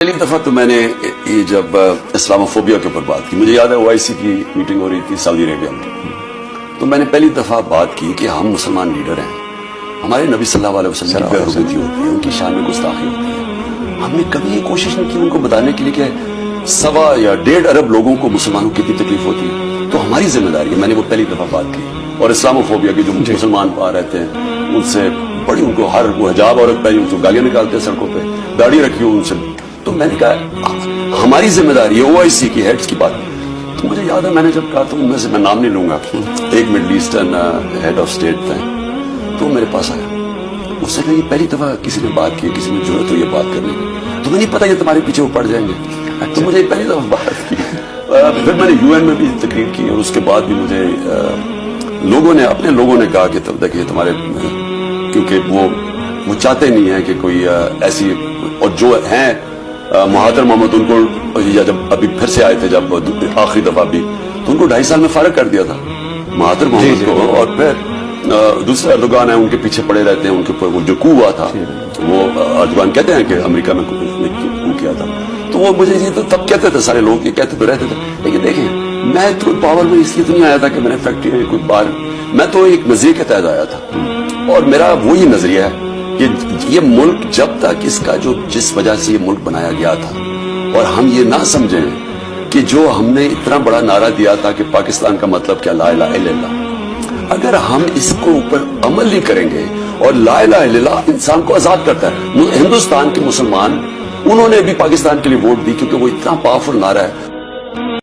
پہلی دفعہ تو میں نے یہ جب اسلاموفوبیا کے اوپر بات کی، مجھے یاد ہے OIC کی میٹنگ ہو رہی تھی سعودی عربیہ میں، تو میں نے پہلی دفعہ بات کی کہ ہم مسلمان لیڈر ہیں، ہمارے نبی صلی اللہ علیہ وسلم کی بےحرمتی ہوتی ہے، ان کی شان میں گستاخی ہوتی ہے۔ ہم نے کبھی یہ کوشش نہیں کی ان کو بتانے کے لیے کہ 1.25 یا 1.5 ارب لوگوں کو مسلمانوں کی کتنی تکلیف ہوتی ہے، تو ہماری ذمہ داری ہے۔ میں نے وہ پہلی دفعہ بات کی، اور اسلاموفوبیا کے جو مسلمان آ رہتے ہیں ان سے بڑی، ان کو ہر وہ حجاب عورت پہنی ان کو گالیاں نکالتے ہیں سڑکوں پہ، داڑھی رکھی ہو ان سے، تو میں نے کہا ہماری ذمہ داری ہے OIC کی ہیڈز کی بات۔ تو مجھے یاد ہے میں نے جب کہا تو ان میں سے میں نام نہیں لوں گا، ایک Middle Eastern head of state تھے، تو میرے پاس آیا، اس نے کہا یہ پہلی دفعہ کسی نے بات کی، کسی نے ضرورت ہو یہ بات کرنے کی، تمہیں نہیں پتا یہ تمہارے پیچھے وہ پڑ جائیں گے، تو مجھے پہلی دفعہ بات کی۔ پھر میں نے UN میں بھی تقریر کی، اور اس کے بعد بھی مجھے لوگوں نے، اپنے لوگوں نے کہا کہ تب تک یہ تمہارے، کیونکہ وہ چاہتے نہیں ہیں کہ کوئی ایسی، اور جو ہیں مہاتر محمد ان کو، یا جب ابھی پھر سے آئے تھے جب آخری دفعہ بھی، تو ان کو 2.5 سال میں فارغ کر دیا تھا مہاتر محمد کو، اور پھر دوسرے اردوگان ہیں ان کے پیچھے پڑے رہتے ہیں، ان کے اوپر وہ جو کو ہوا تھا، وہ اردوگان کہتے ہیں کہ امریکہ میں کو کیا تھا، تو وہ مجھے یہ تو تب کہتے تھے، سارے لوگ یہ کہتے تو رہتے تھے، لیکن دیکھیں میں تو پاور میں اس لیے تو نہیں آیا تھا کہ میں نے فیکٹری میں کوئی بار، میں تو ایک نظریے کے تحت آیا تھا، اور میرا وہی نظریہ ہے کہ یہ ملک جب تک اس کا جس وجہ سے یہ ملک بنایا گیا تھا، اور ہم یہ نہ سمجھیں کہ جو ہم نے اتنا بڑا نعرہ دیا تھا کہ پاکستان کا مطلب کیا، لا الہ الا اللہ، اگر ہم اس کو اوپر عمل نہیں کریں گے، اور لا الہ الا اللہ انسان کو آزاد کرتا ہے۔ ہندوستان کے مسلمان انہوں نے بھی پاکستان کے لیے ووٹ دی کیونکہ وہ اتنا پاورفل نعرہ ہے،